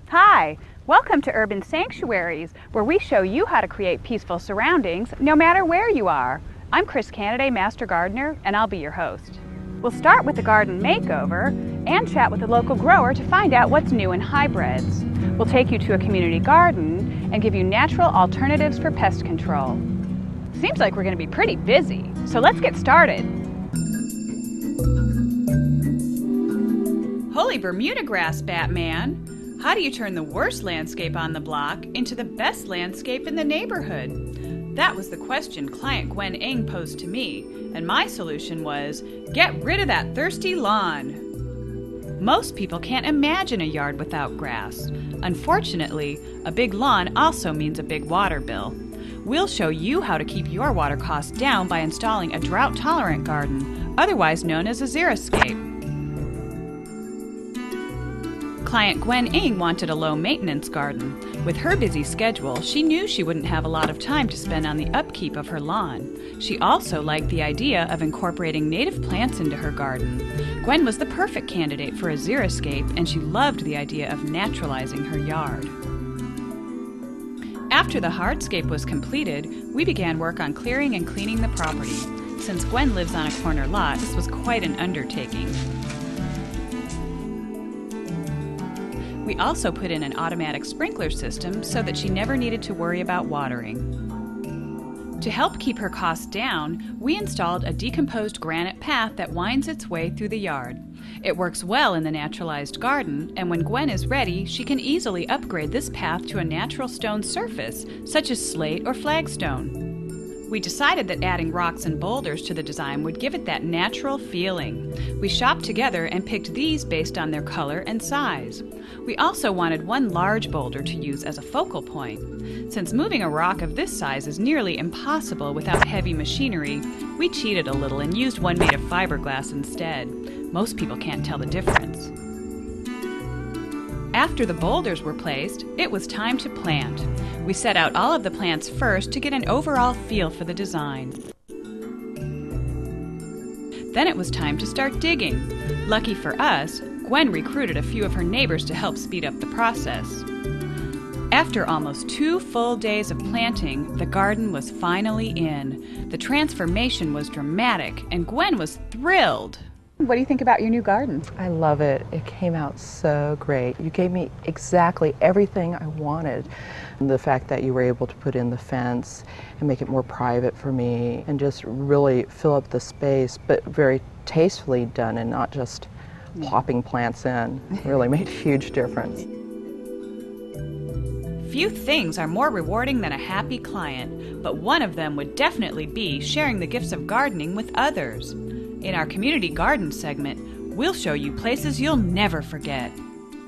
Hi, welcome to Urban Sanctuaries, where we show you how to create peaceful surroundings no matter where you are. I'm Chris Canaday, Master Gardener, and I'll be your host. We'll start with a garden makeover and chat with a local grower to find out what's new in hybrids. We'll take you to a community garden and give you natural alternatives for pest control. Seems like we're going to be pretty busy, so let's get started. Holy Bermuda grass, Batman! How do you turn the worst landscape on the block into the best landscape in the neighborhood? That was the question client Gwen Eng posed to me, and my solution was, get rid of that thirsty lawn. Most people can't imagine a yard without grass. Unfortunately, a big lawn also means a big water bill. We'll show you how to keep your water costs down by installing a drought-tolerant garden, otherwise known as a xeriscape. Client Gwen Eng wanted a low-maintenance garden. With her busy schedule, she knew she wouldn't have a lot of time to spend on the upkeep of her lawn. She also liked the idea of incorporating native plants into her garden. Gwen was the perfect candidate for a xeriscape, and she loved the idea of naturalizing her yard. After the hardscape was completed, we began work on clearing and cleaning the property. Since Gwen lives on a corner lot, this was quite an undertaking. We also put in an automatic sprinkler system so that she never needed to worry about watering. To help keep her costs down, we installed a decomposed granite path that winds its way through the yard. It works well in the naturalized garden, and when Gwen is ready, she can easily upgrade this path to a natural stone surface, such as slate or flagstone. We decided that adding rocks and boulders to the design would give it that natural feeling. We shopped together and picked these based on their color and size. We also wanted one large boulder to use as a focal point. Since moving a rock of this size is nearly impossible without heavy machinery, we cheated a little and used one made of fiberglass instead. Most people can't tell the difference. After the boulders were placed, it was time to plant. We set out all of the plants first to get an overall feel for the design. Then it was time to start digging. Lucky for us, Gwen recruited a few of her neighbors to help speed up the process. After almost 2 full days of planting, the garden was finally in. The transformation was dramatic, and Gwen was thrilled. What do you think about your new garden? I love it. It came out so great. You gave me exactly everything I wanted. And the fact that you were able to put in the fence and make it more private for me and just really fill up the space, but very tastefully done and not just plopping plants in, really made a huge difference. Few things are more rewarding than a happy client, but one of them would definitely be sharing the gifts of gardening with others. In our community garden segment, we'll show you places you'll never forget.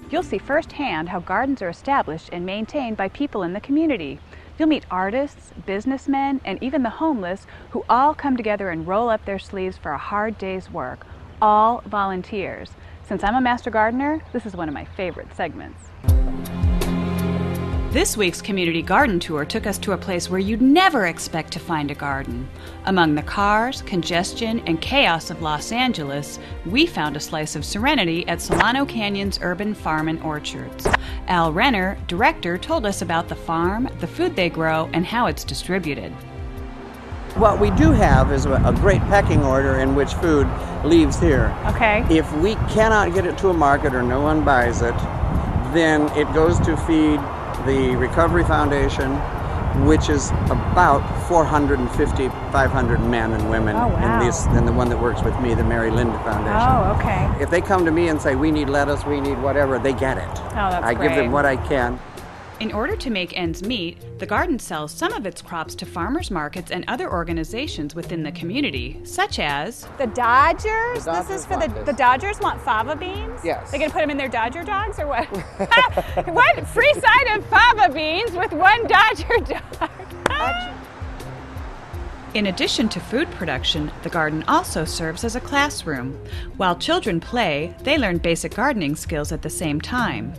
You'll see firsthand how gardens are established and maintained by people in the community. You'll meet artists, businessmen, and even the homeless who all come together and roll up their sleeves for a hard day's work. All volunteers. Since I'm a master gardener, this is one of my favorite segments. This week's community garden tour took us to a place where you'd never expect to find a garden. Among the cars, congestion, and chaos of Los Angeles, we found a slice of serenity at Solano Canyon's Urban Farm and Orchards. Al Renner, director, told us about the farm, the food they grow, and how it's distributed. What we do have is a great pecking order in which food leaves here. Okay. If we cannot get it to a market or no one buys it, then it goes to feed the Recovery Foundation, which is about 450, 500 men and women. Oh, wow. in the one that works with me, the Mary Linda Foundation. Oh, okay. If they come to me and say, we need lettuce, we need whatever, they get it. Oh, that's I great. give them what I can. In order to make ends meet, the garden sells some of its crops to farmers markets and other organizations within the community, such as the Dodgers. The Dodgers This is for want this. the Dodgers want fava beans. Yes. They're gonna put them in their Dodger dogs or what? What free side of fava beans with one Dodger dog? In addition to food production, the garden also serves as a classroom. While children play, they learn basic gardening skills at the same time.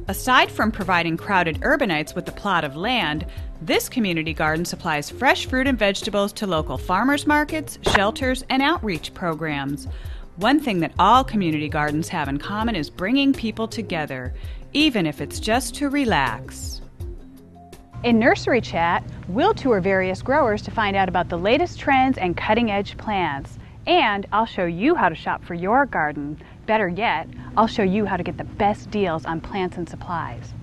Aside from providing crowded urbanites with a plot of land, this community garden supplies fresh fruit and vegetables to local farmers markets, shelters, and outreach programs. One thing that all community gardens have in common is bringing people together, even if it's just to relax. In Nursery Chat, we'll tour various growers to find out about the latest trends and cutting-edge plants. And I'll show you how to shop for your garden. Better yet, I'll show you how to get the best deals on plants and supplies.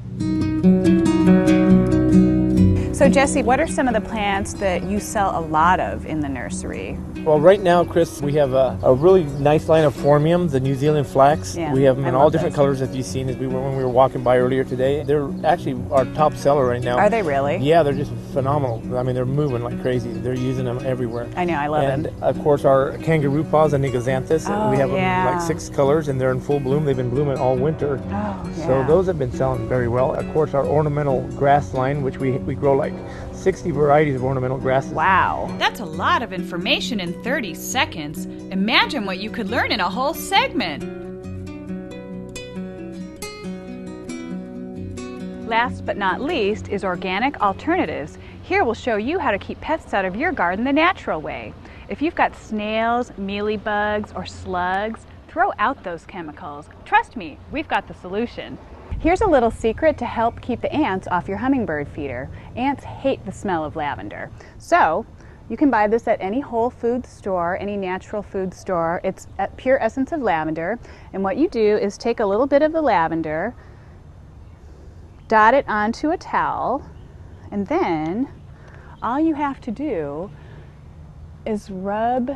So Jesse, what are some of the plants that you sell a lot of in the nursery? Well, right now, Chris, we have a really nice line of phormium, the New Zealand flax. Yeah, we have them in all different those. colors, as you've seen when we were walking by earlier today. They're actually our top seller right now. Are they really? Yeah, they're just phenomenal. I mean, they're moving like crazy. They're using them everywhere. I know, I love and them. of course, our kangaroo paws and Nigoxanthus. Oh, we have yeah. them like 6 colors, and they're in full bloom. They've been blooming all winter. Oh, yeah. So those have been selling very well. Of course, our ornamental grass line, which we grow like 60 varieties of ornamental grasses. Wow. That's a lot of information in 30 seconds. Imagine what you could learn in a whole segment. Last but not least is organic alternatives. Here we'll show you how to keep pests out of your garden the natural way. If you've got snails, mealybugs, or slugs, throw out those chemicals. Trust me, we've got the solution. Here's a little secret to help keep the ants off your hummingbird feeder. Ants hate the smell of lavender. So you can buy this at any Whole Foods store, any natural food store. It's a pure essence of lavender. And what you do is take a little bit of the lavender, dot it onto a towel, and then all you have to do is rub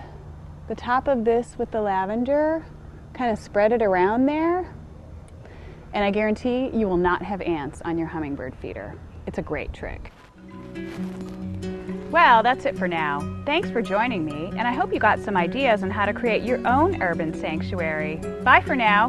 the top of this with the lavender, kind of spread it around there, and I guarantee you will not have ants on your hummingbird feeder. It's a great trick. Well, that's it for now. Thanks for joining me, and I hope you got some ideas on how to create your own urban sanctuary. Bye for now.